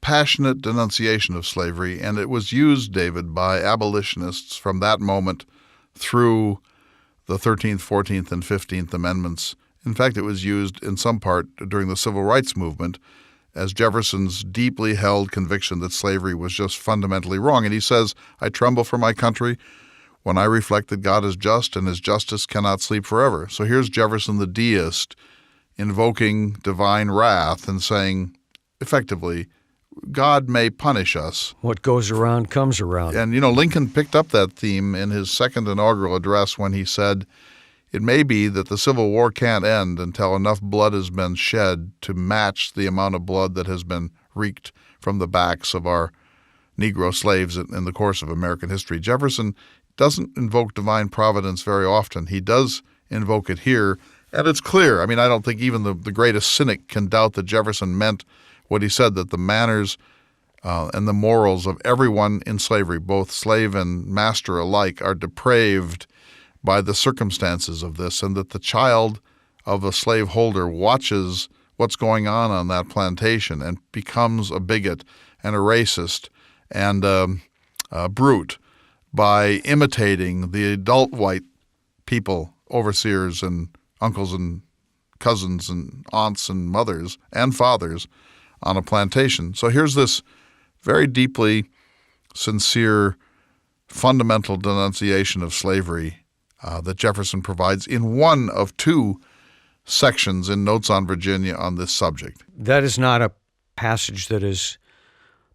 passionate denunciation of slavery, and it was used, David, by abolitionists from that moment through the 13th, 14th, and 15th Amendments. In fact, it was used in some part during the Civil Rights Movement as Jefferson's deeply held conviction that slavery was just fundamentally wrong. And he says, I tremble for my country when I reflect that God is just and his justice cannot sleep forever. So here's Jefferson the deist invoking divine wrath and saying, effectively, God may punish us. What goes around comes around. And, Lincoln picked up that theme in his second inaugural address when he said, it may be that the Civil War can't end until enough blood has been shed to match the amount of blood that has been wreaked from the backs of our Negro slaves in the course of American history. Jefferson doesn't invoke divine providence very often. He does invoke it here. And it's clear. I don't think even the greatest cynic can doubt that Jefferson meant what he said, that the manners and the morals of everyone in slavery, both slave and master alike, are depraved by the circumstances of this, and that the child of a slaveholder watches what's going on that plantation and becomes a bigot and a racist and a brute by imitating the adult white people, overseers and uncles and cousins and aunts and mothers and fathers on a plantation. So here's this very deeply sincere, fundamental denunciation of slavery that Jefferson provides in one of two sections in Notes on Virginia on this subject. That is not a passage that is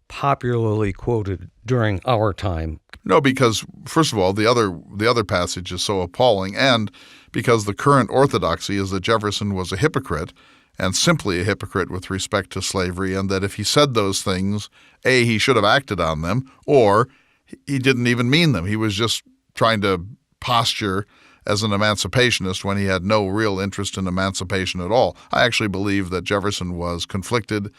popularly quoted during our time. No, because, first of all, the other passage is so appalling, and because the current orthodoxy is that Jefferson was a hypocrite, and simply a hypocrite with respect to slavery, and that if he said those things, A, he should have acted on them, or he didn't even mean them. He was just trying to posture as an emancipationist when he had no real interest in emancipation at all. I actually believe that Jefferson was conflicted,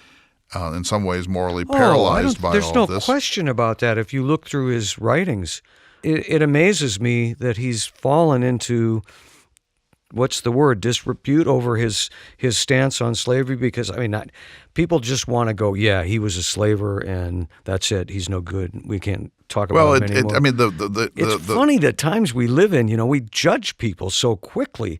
in some ways morally paralyzed by all of this. There's no question about that. If you look through his writings, it amazes me that he's fallen into, what's the word, disrepute over his stance on slavery, because, people just want to go, yeah, he was a slaver and that's it. He's no good. We can't talk about him anymore. It's funny the times we live in, we judge people so quickly.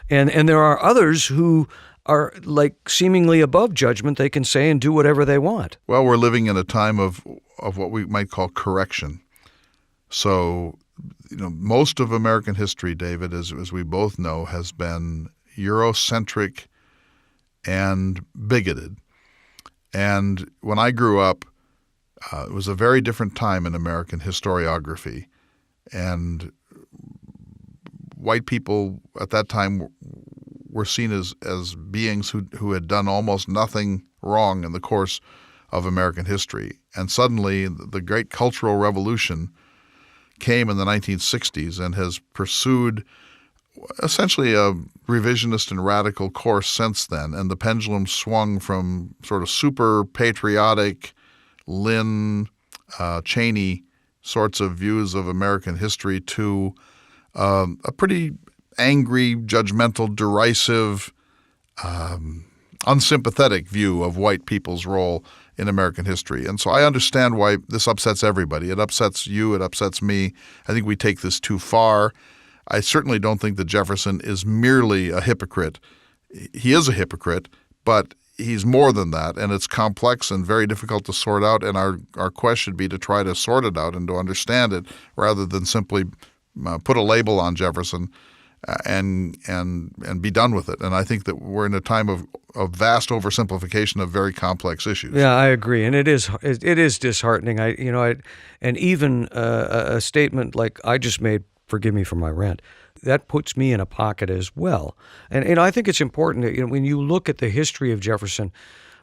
And there are others who are like seemingly above judgment. They can say and do whatever they want. Well, we're living in a time of what we might call correction. So most of American history, David, as we both know, has been Eurocentric and bigoted. And when I grew up, it was a very different time in American historiography. And white people at that time were seen as beings who had done almost nothing wrong in the course of American history. And suddenly the great cultural revolution came in the 1960s and has pursued essentially a revisionist and radical course since then. And the pendulum swung from sort of super patriotic, Lynn, Cheney sorts of views of American history to a pretty angry, judgmental, derisive, unsympathetic view of white people's role in American history. And so I understand why this upsets everybody. It upsets you. It upsets me. I think we take this too far. I certainly don't think that Jefferson is merely a hypocrite. He is a hypocrite, but he's more than that, and it's complex and very difficult to sort out, and our quest should be to try to sort it out and to understand it rather than simply put a label on Jefferson and be done with it. And I think that we're in a time of vast oversimplification of very complex issues. Yeah, I agree, and it is disheartening. And even a statement like I just made, forgive me for my rant, that puts me in a pocket as well. And I think it's important that when you look at the history of Jefferson,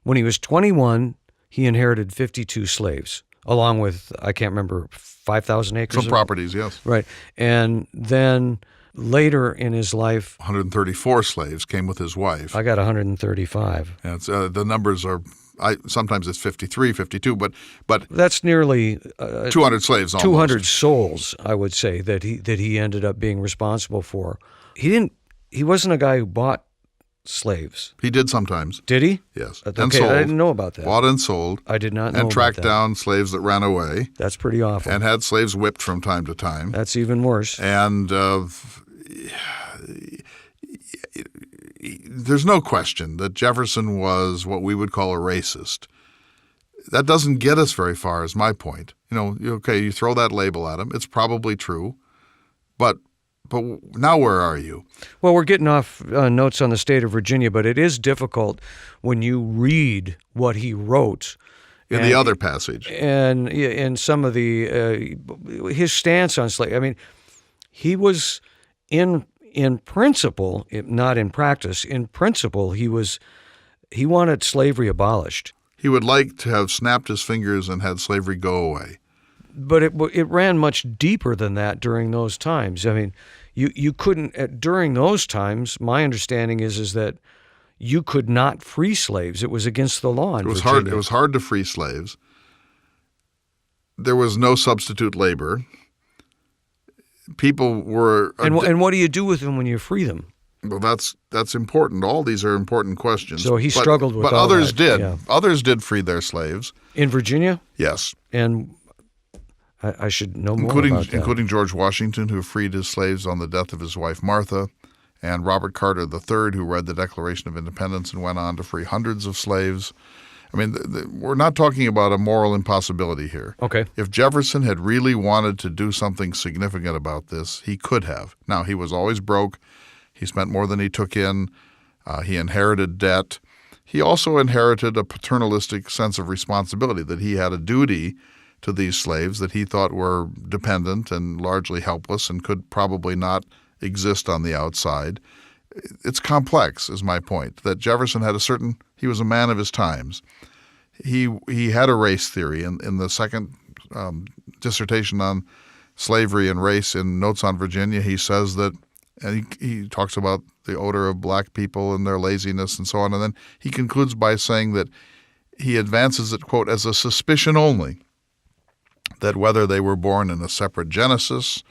when he was 21, he inherited 52 slaves, along with, I can't remember, 5,000 acres? Some properties, yes. Right. And then later in his life, 134 slaves came with his wife. I got 135. Yeah, the numbers are, sometimes it's 53, 52, but that's nearly 200 slaves almost. 200 souls, I would say, that he ended up being responsible for. He wasn't a guy who bought slaves. He did sometimes. Did he? Yes. Okay, and sold. I didn't know about that. Bought and sold. I did not know and tracked about that. down slaves that ran away. That's pretty awful. And had slaves whipped from time to time. That's even worse. And there's no question that Jefferson was what we would call a racist. That doesn't get us very far, is my point. You throw that label at him. It's probably true. But now where are you? Well, we're getting off notes on the state of Virginia, but it is difficult when you read what he wrote. In the other passage. And in some of his stance on slavery. I mean, he was in principle, not in practice, in principle, he wanted slavery abolished. He would like to have snapped his fingers and had slavery go away. But it ran much deeper than that during those times. I mean, you couldn't, during those times, my understanding is that you could not free slaves. It was against the law in Virginia. It was hard to free slaves. There was no substitute labor. People were... And what do you do with them when you free them? Well, that's important. All these are important questions. So he struggled with all that. But others did. Yeah. Others did free their slaves. In Virginia? Yes. And I should know more about that. Including George Washington, who freed his slaves on the death of his wife Martha, and Robert Carter III, who read the Declaration of Independence and went on to free hundreds of slaves. I mean, we're not talking about a moral impossibility here. Okay. If Jefferson had really wanted to do something significant about this, he could have. Now, he was always broke. He spent more than he took in. He inherited debt. He also inherited a paternalistic sense of responsibility, that he had a duty to these slaves that he thought were dependent and largely helpless and could probably not exist on the outside. It's complex, is my point, that Jefferson had he was a man of his times. He had a race theory. In the second dissertation on slavery and race in Notes on Virginia, he says that, and he talks about the odor of black people and their laziness and so on, and then he concludes by saying that he advances it, quote, as a suspicion only, that whether they were born in a separate genesis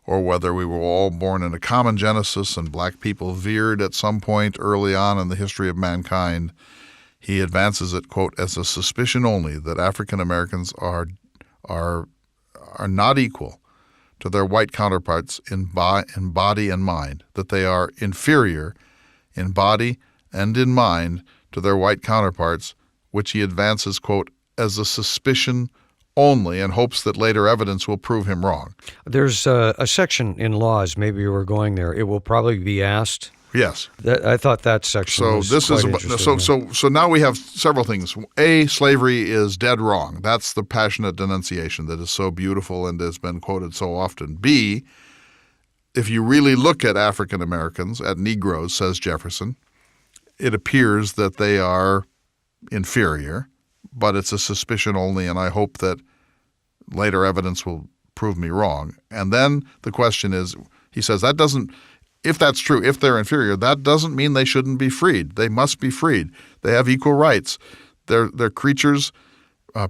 or whether we were all born in a common genesis and black people veered at some point early on in the history of mankind, he advances it, quote, as a suspicion only that African Americans are not equal to their white counterparts in body and mind, that they are inferior in body and in mind to their white counterparts, which he advances, quote, as a suspicion only and hopes that later evidence will prove him wrong. There's a section in laws, maybe you were going there, it will probably be asked. Yes. I thought that section was quite interesting. So now we have several things. A, slavery is dead wrong. That's the passionate denunciation that is so beautiful and has been quoted so often. B, if you really look at African Americans, at Negroes, says Jefferson, it appears that they are inferior, but it's a suspicion only, and I hope that later evidence will prove me wrong. And then the question is, he says, that doesn't, if that's true, if they're inferior, that doesn't mean they shouldn't be freed. They must be freed. They have equal rights. They're creatures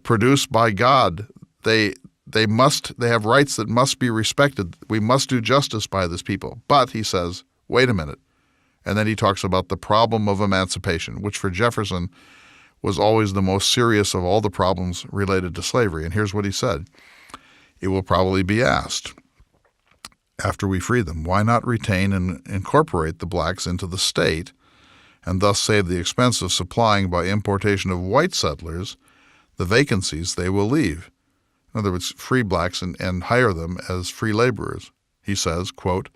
produced by God. They have rights that must be respected. We must do justice by this people. But, he says, wait a minute. And then he talks about the problem of emancipation, which for Jefferson was always the most serious of all the problems related to slavery. And here's what he said. It will probably be asked, after we free them, why not retain and incorporate the blacks into the state and thus save the expense of supplying by importation of white settlers the vacancies they will leave? In other words, free blacks and hire them as free laborers. He says, quote,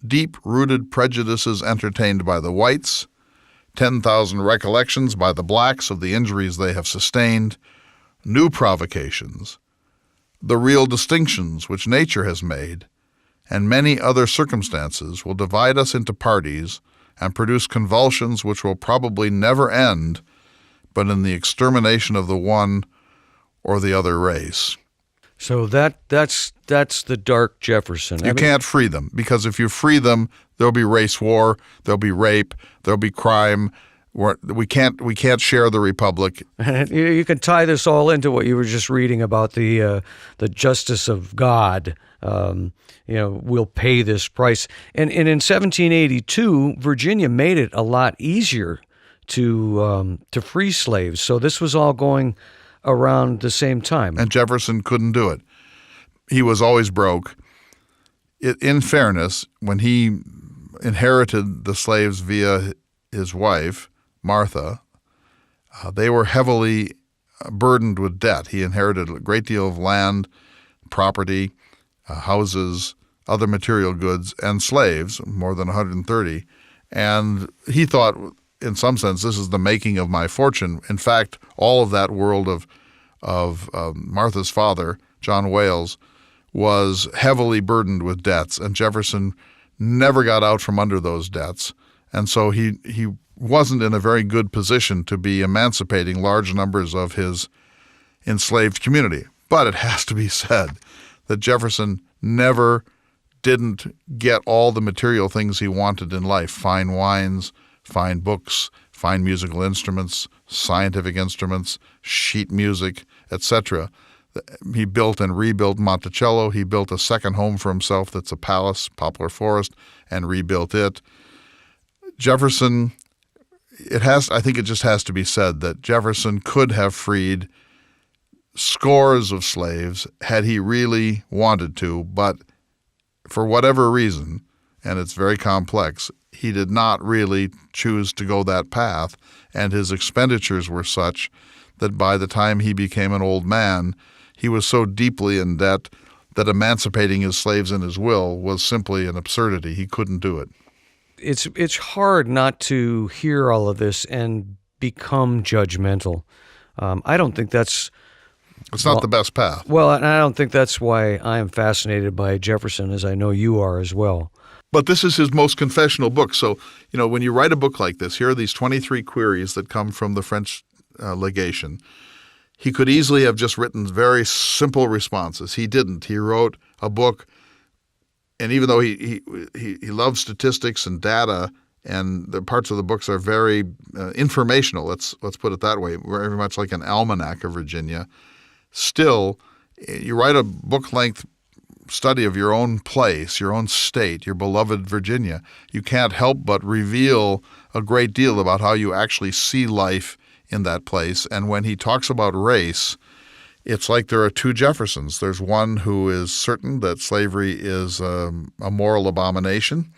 deep-rooted prejudices entertained by the whites, 10,000 recollections by the blacks of the injuries they have sustained, new provocations, the real distinctions which nature has made, and many other circumstances will divide us into parties and produce convulsions which will probably never end, but in the extermination of the one or the other race. So that's the Dark Jefferson. You can't free them, because if you free them, there'll be race war, there'll be rape, there'll be crime. We can't share the republic. You can tie this all into what you were just reading about the justice of God. We'll pay this price. And in 1782, Virginia made it a lot easier to free slaves. So this was all going around the same time. And Jefferson couldn't do it. He was always broke. In fairness, when he inherited the slaves via his wife, Martha, they were heavily burdened with debt. He inherited a great deal of land, property, houses, other material goods, and slaves, more than 130. And he thought, in some sense, this is the making of my fortune. In fact, all of that world of Martha's father, John Wales, was heavily burdened with debts, and Jefferson never got out from under those debts. And so he wasn't in a very good position to be emancipating large numbers of his enslaved community. But it has to be said that Jefferson never didn't get all the material things he wanted in life: fine wines, fine books, fine musical instruments, scientific instruments, sheet music, etc. He built and rebuilt Monticello. He built a second home for himself that's a palace, Poplar Forest, and rebuilt it. Jefferson, I think it just has to be said that Jefferson could have freed scores of slaves had he really wanted to, but for whatever reason, and it's very complex, he did not really choose to go that path, and his expenditures were such that by the time he became an old man, he was so deeply in debt that emancipating his slaves in his will was simply an absurdity. He couldn't do it. It's hard not to hear all of this and become judgmental. I don't think that's... It's not the best path. Well, and I don't think that's why I am fascinated by Jefferson, as I know you are as well. But this is his most confessional book. So, when you write a book like this, here are these 23 queries that come from the French legation. He could easily have just written very simple responses. He didn't. He wrote a book, and even though he loves statistics and data, and the parts of the books are very informational, let's put it that way, very much like an almanac of Virginia, still, you write a book-length study of your own place, your own state, your beloved Virginia. You can't help but reveal a great deal about how you actually see life in that place. And when he talks about race, it's like there are two Jeffersons. There's one who is certain that slavery is a moral abomination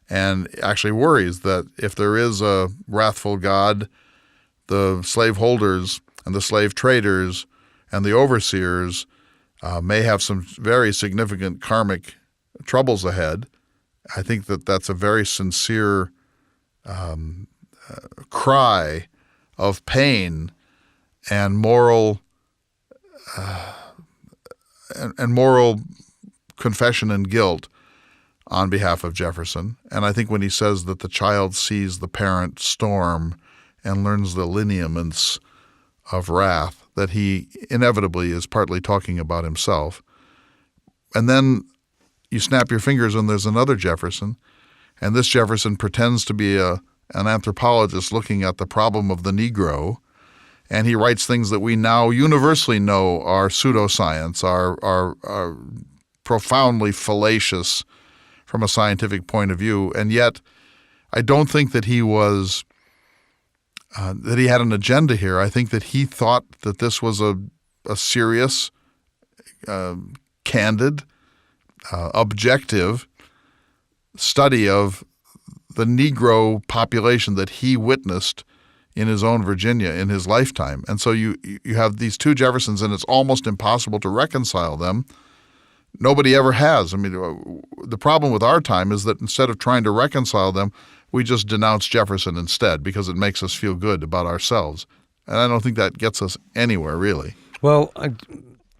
and actually worries that if there is a wrathful God, the slaveholders and the slave traders and the overseers may have some very significant karmic troubles ahead. I think that that's a very sincere cry of pain and moral and moral confession and guilt on behalf of Jefferson. And I think when he says that the child sees the parent storm and learns the lineaments of wrath, that he inevitably is partly talking about himself. And then you snap your fingers and there's another Jefferson, and this Jefferson pretends to be an anthropologist looking at the problem of the Negro, and he writes things that we now universally know are pseudoscience, are profoundly fallacious from a scientific point of view. And yet I don't think that he was that he had an agenda here. I think that he thought that this was a serious, candid, objective study of the Negro population that he witnessed in his own Virginia in his lifetime. And so you have these two Jeffersons, and it's almost impossible to reconcile them. Nobody ever has. I mean, the problem with our time is that instead of trying to reconcile them, we just denounce Jefferson instead because it makes us feel good about ourselves. And I don't think that gets us anywhere, really. Well,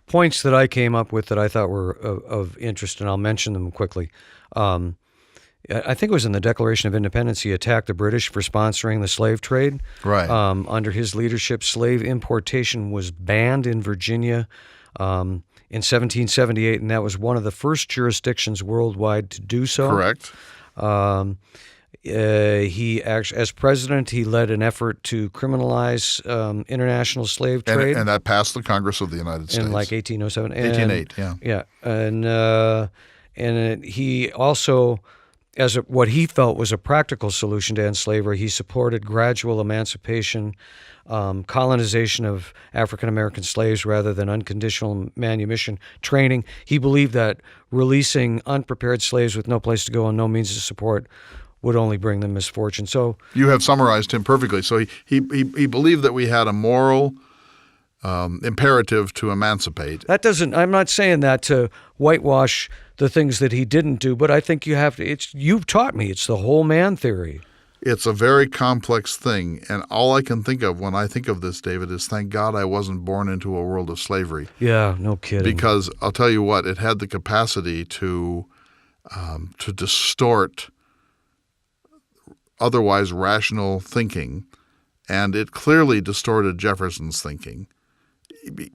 points that I came up with that I thought were of interest, and I'll mention them quickly. I think it was in the Declaration of Independence, he attacked the British for sponsoring the slave trade. Right. Under his leadership, slave importation was banned in Virginia in 1778, and that was one of the first jurisdictions worldwide to do so. Correct. He actually, as president, he led an effort to criminalize international slave trade, and that passed the Congress of the United States in like 1807. 1808. Yeah. Yeah, and he also, as what he felt was a practical solution to end slavery, he supported gradual emancipation, colonization of African American slaves rather than unconditional manumission training. He believed that releasing unprepared slaves with no place to go and no means of support would only bring them misfortune. So you have summarized him perfectly. So he believed that we had a moral imperative to emancipate. That doesn't. I'm not saying that to whitewash the things that he didn't do, but I think you have to. You've taught me. It's the whole man theory. It's a very complex thing, and all I can think of when I think of this, David, is thank God I wasn't born into a world of slavery. Yeah, no kidding. Because I'll tell you what, it had the capacity to distort otherwise rational thinking, and it clearly distorted Jefferson's thinking.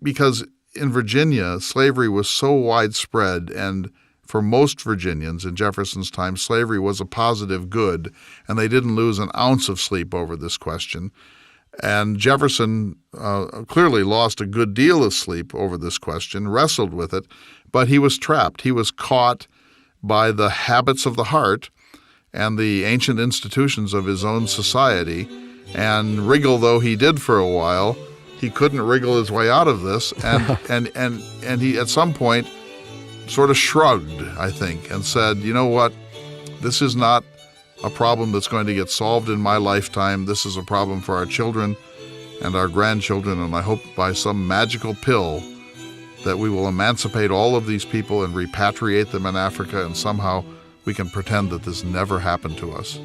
Because in Virginia, slavery was so widespread, and for most Virginians in Jefferson's time, slavery was a positive good, and they didn't lose an ounce of sleep over this question. And Jefferson clearly lost a good deal of sleep over this question, wrestled with it, but he was trapped. He was caught by the habits of the heart and the ancient institutions of his own society, and wriggle though he did for a while, he couldn't wriggle his way out of this, and he at some point sort of shrugged, I think, and said, you know what, this is not a problem that's going to get solved in my lifetime. This is a problem for our children and our grandchildren, and I hope by some magical pill that we will emancipate all of these people and repatriate them in Africa, and somehow we can pretend that this never happened to us.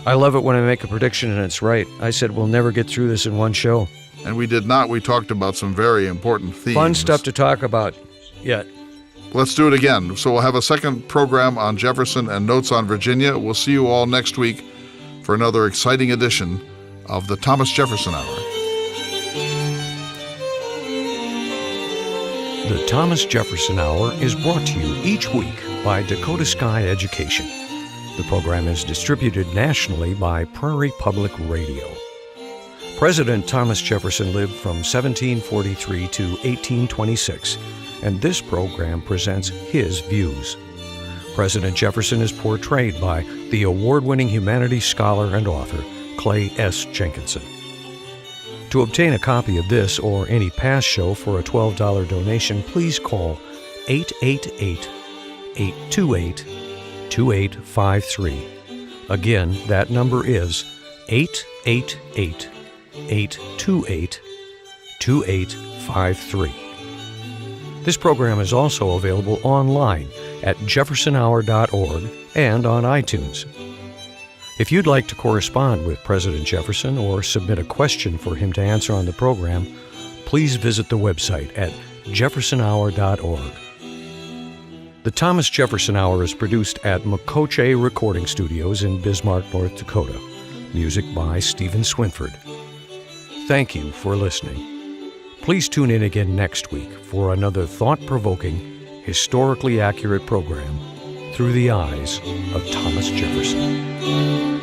I love it when I make a prediction and it's right. I said we'll never get through this in one show. And we did not. We talked about some very important themes. Fun stuff to talk about yet. Let's do it again. So we'll have a second program on Jefferson and notes on Virginia. We'll see you all next week for another exciting edition of the Thomas Jefferson Hour. The Thomas Jefferson Hour is brought to you each week by Dakota Sky Education. The program is distributed nationally by Prairie Public Radio. President Thomas Jefferson lived from 1743 to 1826, and this program presents his views. President Jefferson is portrayed by the award-winning humanities scholar and author Clay S. Jenkinson. To obtain a copy of this or any past show for a $12 donation, please call 888-828-2853. Again, that number is 888-828-2853. 888-848-8253. This program is also available online at jeffersonhour.org and on iTunes. If you'd like to correspond with President Jefferson or submit a question for him to answer on the program, please visit the website at jeffersonhour.org. The Thomas Jefferson Hour is produced at Makoche Recording Studios in Bismarck, North Dakota. Music by Stephen Swinford. Thank you for listening. Please tune in again next week for another thought-provoking, historically accurate program through the eyes of Thomas Jefferson.